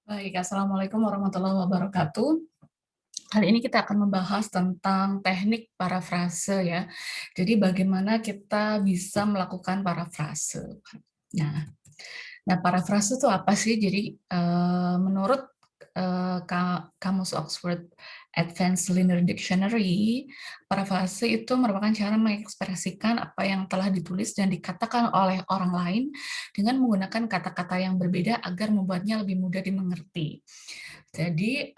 Baik, Assalamualaikum warahmatullahi wabarakatuh. Kali ini kita akan membahas tentang teknik parafrase ya. Jadi bagaimana kita bisa melakukan parafrase. Nah, parafrase itu apa sih? Jadi menurut Kamus Oxford Advanced Linear Dictionary, parafrase itu merupakan cara mengekspresikan apa yang telah ditulis dan dikatakan oleh orang lain dengan menggunakan kata-kata yang berbeda agar membuatnya lebih mudah dimengerti. Jadi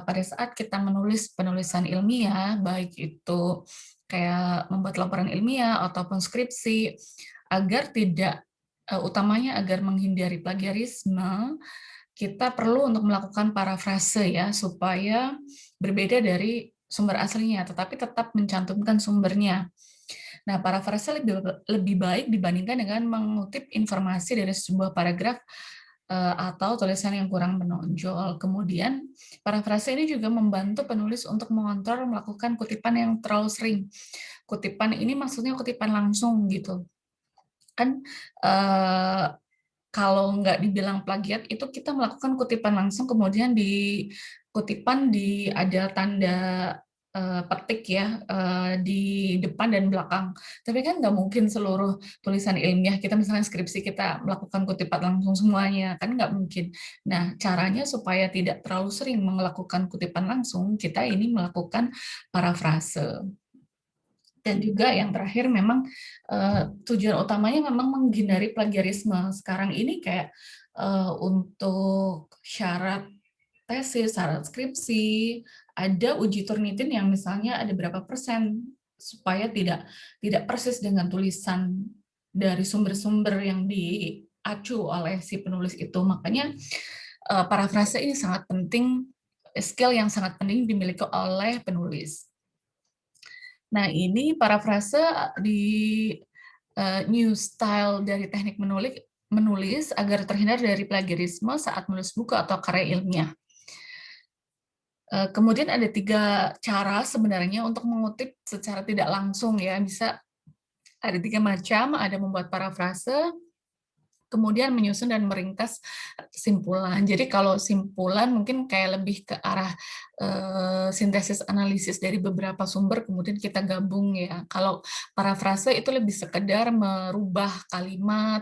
pada saat kita menulis penulisan ilmiah, baik itu kayak membuat laporan ilmiah ataupun skripsi, agar tidak utamanya agar menghindari plagiarisme, kita perlu untuk melakukan parafrase ya, supaya berbeda dari sumber aslinya, tetapi tetap mencantumkan sumbernya. Nah, parafrase lebih baik dibandingkan dengan mengutip informasi dari sebuah paragraf atau tulisan yang kurang menonjol. Kemudian, parafrase ini juga membantu penulis untuk mengontrol melakukan kutipan yang terlalu sering. Kutipan ini maksudnya kutipan langsung gitu. Kan kalau nggak dibilang plagiat, itu kita melakukan kutipan langsung, kemudian di kutipan ada tanda petik ya, di depan dan belakang. Tapi kan nggak mungkin seluruh tulisan ilmiah kita, misalnya skripsi kita melakukan kutipan langsung semuanya, kan nggak mungkin. Nah, caranya supaya tidak terlalu sering melakukan kutipan langsung, kita ini melakukan parafrase. Dan juga yang terakhir memang tujuan utamanya memang menghindari plagiarisme. Sekarang ini kayak untuk syarat tesis, syarat skripsi, ada uji Turnitin yang misalnya ada berapa persen supaya tidak persis dengan tulisan dari sumber-sumber yang diacu oleh si penulis itu. Makanya parafrase ini sangat penting, skill yang sangat penting dimiliki oleh penulis. Nah, ini parafrase di new style dari teknik menulis agar terhindar dari plagiarisme saat menulis buku atau karya ilmiah. Kemudian ada 3 cara sebenarnya untuk mengutip secara tidak langsung ya, bisa ada 3 macam, ada membuat parafrase, kemudian menyusun dan meringkas kesimpulan. Jadi kalau simpulan mungkin kayak lebih ke arah sintesis analisis dari beberapa sumber kemudian kita gabung ya. Kalau parafrase itu lebih sekedar merubah kalimat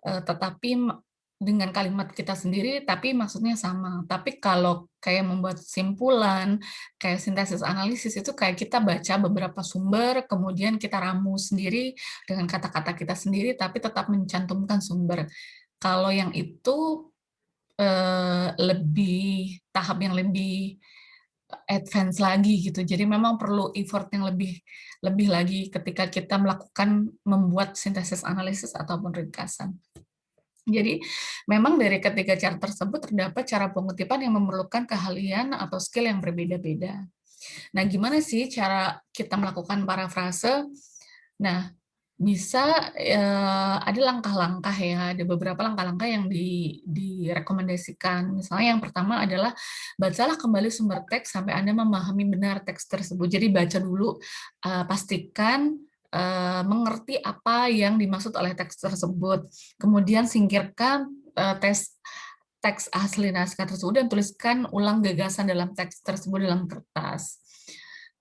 tetapi dengan kalimat kita sendiri tapi maksudnya sama. Tapi kalau kayak membuat simpulan, kayak sintesis analisis itu kayak kita baca beberapa sumber kemudian kita ramu sendiri dengan kata-kata kita sendiri tapi tetap mencantumkan sumber. Kalau yang itu lebih tahap yang lebih advance lagi gitu. Jadi memang perlu effort yang lebih lebih lagi ketika kita melakukan membuat sintesis analisis ataupun ringkasan. Jadi memang dari ketiga cara tersebut terdapat cara pengutipan yang memerlukan keahlian atau skill yang berbeda-beda. Nah, gimana sih cara kita melakukan parafrase? Nah, bisa, ada langkah-langkah ya, ada beberapa langkah-langkah yang direkomendasikan. Misalnya yang pertama adalah bacalah kembali sumber teks sampai Anda memahami benar teks tersebut. Jadi baca dulu, pastikan, mengerti apa yang dimaksud oleh teks tersebut. Kemudian singkirkan, teks asli naskah tersebut dan tuliskan ulang gagasan dalam teks tersebut dalam kertas.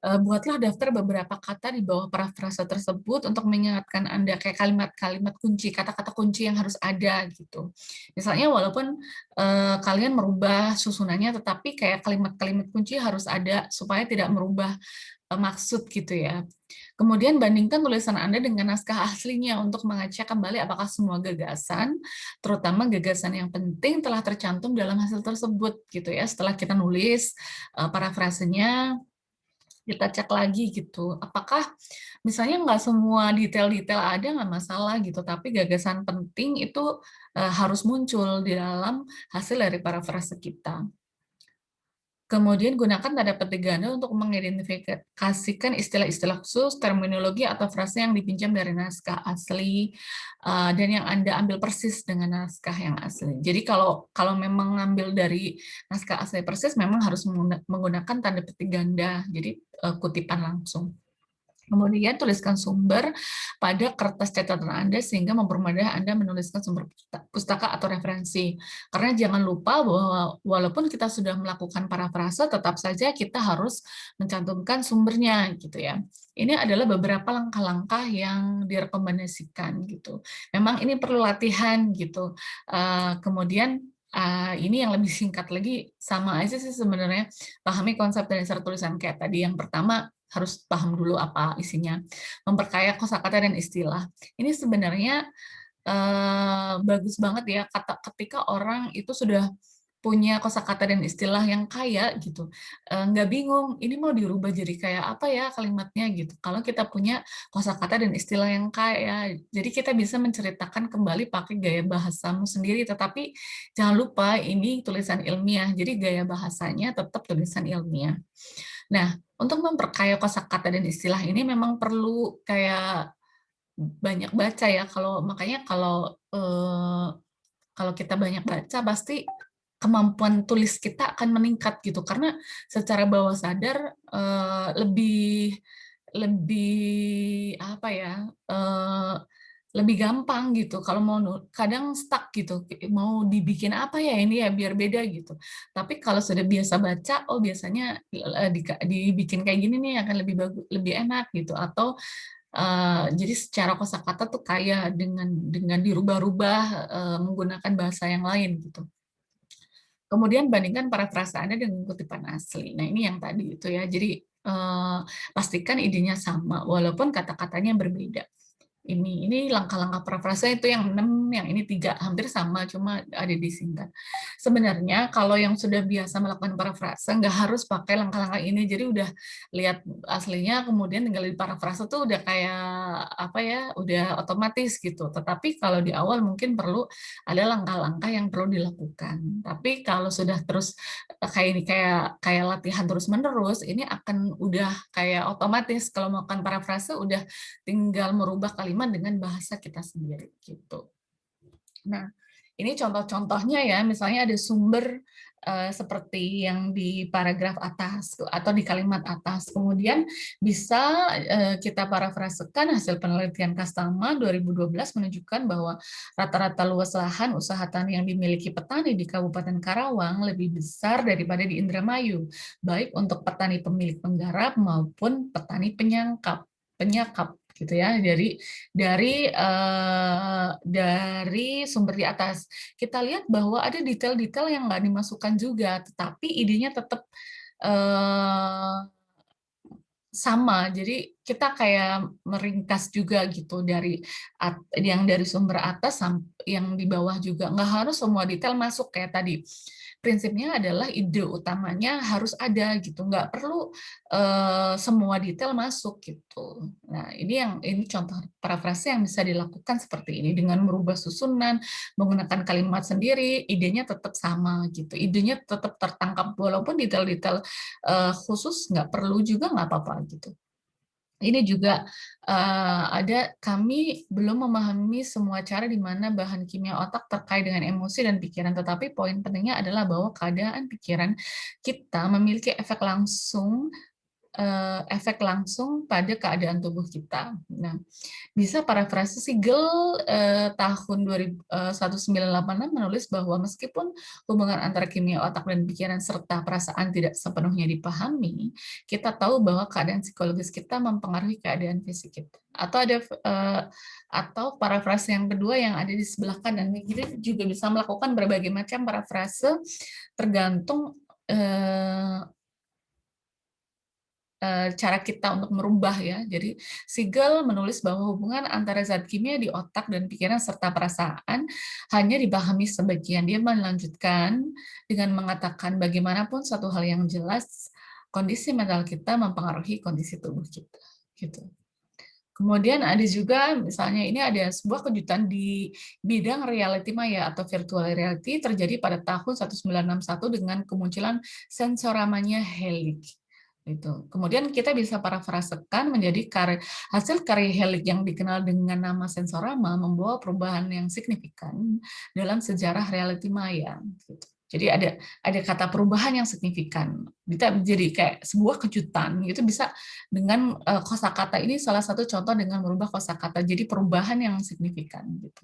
Buatlah daftar beberapa kata di bawah parafrase tersebut untuk mengingatkan Anda kayak kalimat-kalimat kunci, kata-kata kunci yang harus ada gitu. Misalnya walaupun kalian merubah susunannya, tetapi kayak kalimat-kalimat kunci harus ada supaya tidak merubah maksud gitu ya. Kemudian bandingkan tulisan Anda dengan naskah aslinya untuk mengecek kembali apakah semua gagasan, terutama gagasan yang penting telah tercantum dalam hasil tersebut gitu ya. Setelah kita nulis parafrasenya, kita cek lagi gitu. Apakah misalnya nggak semua detail-detail ada nggak masalah gitu, tapi gagasan penting itu harus muncul di dalam hasil dari parafrase kita. Kemudian gunakan tanda petik ganda untuk mengidentifikasikan istilah-istilah khusus, terminologi, atau frase yang dipinjam dari naskah asli, dan yang Anda ambil persis dengan naskah yang asli. Jadi kalau kalau memang ngambil dari naskah asli persis, memang harus menggunakan tanda petik ganda, jadi kutipan langsung. Kemudian tuliskan sumber pada kertas catatan Anda sehingga mempermudah Anda menuliskan sumber pustaka atau referensi. Karena jangan lupa bahwa walaupun kita sudah melakukan parafrase, tetap saja kita harus mencantumkan sumbernya gitu ya. Ini adalah beberapa langkah-langkah yang direkomendasikan gitu. Memang ini perlu latihan gitu. Kemudian ini yang lebih singkat lagi, sama aja sih sebenarnya, pahami konsep dan dasar tulisan kayak tadi. Yang pertama, harus paham dulu apa isinya. Memperkaya kosakata dan istilah. Ini sebenarnya bagus banget ya ketika orang itu sudah punya kosakata dan istilah yang kaya gitu, nggak bingung ini mau dirubah jadi kayak apa ya kalimatnya gitu. Kalau kita punya kosakata dan istilah yang kaya, jadi kita bisa menceritakan kembali pakai gaya bahasamu sendiri. Tetapi jangan lupa ini tulisan ilmiah, jadi gaya bahasanya tetap tulisan ilmiah. Nah, untuk memperkaya kosakata dan istilah ini memang perlu kayak banyak baca ya. Makanya kalau kita banyak baca pasti kemampuan tulis kita akan meningkat gitu. Karena secara bawah sadar lebih lebih apa ya? Lebih gampang gitu kalau mau kadang stuck gitu, mau dibikin apa ya ini ya biar beda gitu. Tapi kalau sudah biasa baca, oh biasanya dibikin kayak gini nih akan lebih bagus, lebih enak gitu. Atau jadi secara kosakata tuh kaya dengan dirubah-rubah menggunakan bahasa yang lain gitu. Kemudian bandingkan parafrase Anda dengan kutipan asli. Nah, ini yang tadi itu ya. Jadi pastikan idenya sama walaupun kata-katanya berbeda. Ini langkah-langkah parafrase itu yang 6, yang ini 3 hampir sama, cuma ada disingkat. Sebenarnya kalau yang sudah biasa melakukan parafrase nggak harus pakai langkah-langkah ini, jadi udah lihat aslinya kemudian tinggal di parafrase tuh udah kayak apa ya, udah otomatis gitu. Tetapi kalau di awal mungkin perlu ada langkah-langkah yang perlu dilakukan. Tapi kalau sudah terus kayak ini kayak latihan terus-menerus, ini akan udah kayak otomatis kalau melakukan parafrase udah tinggal merubah kalimat dengan bahasa kita sendiri gitu. Nah, ini contoh-contohnya ya, misalnya ada sumber seperti yang di paragraf atas atau di kalimat atas. Kemudian bisa kita parafrasekan hasil penelitian Kastama 2012 menunjukkan bahwa rata-rata luas lahan usaha tani yang dimiliki petani di Kabupaten Karawang lebih besar daripada di Indramayu, baik untuk petani pemilik penggarap maupun petani penyakap gitu ya. Dari sumber di atas kita lihat bahwa ada detail-detail yang nggak dimasukkan juga, tetapi idenya tetap eh, sama. Jadi kita kayak meringkas juga gitu yang dari sumber atas yang di bawah juga. Nggak harus semua detail masuk kayak tadi. Prinsipnya adalah ide utamanya harus ada gitu. Nggak perlu semua detail masuk gitu. Nah, ini contoh parafrase yang bisa dilakukan seperti ini dengan merubah susunan, menggunakan kalimat sendiri, idenya tetap sama gitu. Idenya tetap tertangkap walaupun detail-detail khusus nggak perlu juga nggak apa-apa gitu. Ini juga kami belum memahami semua cara di mana bahan kimia otak terkait dengan emosi dan pikiran, tetapi poin pentingnya adalah bahwa keadaan pikiran kita memiliki efek langsung pada keadaan tubuh kita. Nah, bisa parafrase Siegel tahun 1986 menulis bahwa meskipun hubungan antara kimia otak dan pikiran serta perasaan tidak sepenuhnya dipahami, kita tahu bahwa keadaan psikologis kita mempengaruhi keadaan fisik kita. Atau parafrase yang kedua yang ada di sebelah kanan, kita juga bisa melakukan berbagai macam parafrase tergantung cara kita untuk merubah ya. Jadi Siegel menulis bahwa hubungan antara zat kimia di otak dan pikiran serta perasaan hanya dipahami sebagian. Dia melanjutkan dengan mengatakan bagaimanapun satu hal yang jelas, kondisi mental kita mempengaruhi kondisi tubuh kita. Gitu. Kemudian ada juga, misalnya ini ada sebuah kejutan di bidang reality maya atau virtual reality terjadi pada tahun 1961 dengan kemunculan sensoramanya Helig. Itu. Kemudian kita bisa parafrasekan menjadi hasil karya Helig yang dikenal dengan nama sensorama membawa perubahan yang signifikan dalam sejarah reality maya. Gitu. Jadi ada kata perubahan yang signifikan. Bisa jadi kayak sebuah kejutan. Itu bisa dengan kosakata ini salah satu contoh dengan merubah kosakata. Jadi perubahan yang signifikan gitu.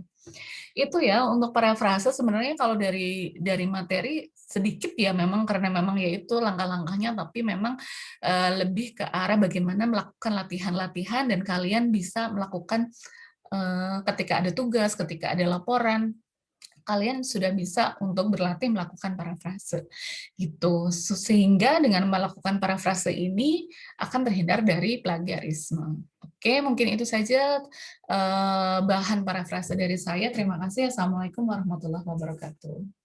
Itu ya untuk parafrase sebenarnya kalau dari materi sedikit ya memang karena memang yaitu langkah-langkahnya, tapi memang lebih ke arah bagaimana melakukan latihan-latihan dan kalian bisa melakukan ketika ada tugas, ketika ada laporan, kalian sudah bisa untuk berlatih melakukan parafrase gitu. Sehingga dengan melakukan parafrase ini akan terhindar dari plagiarisme. Oke, mungkin itu saja bahan parafrase dari saya. Terima kasih. Assalamualaikum warahmatullahi wabarakatuh.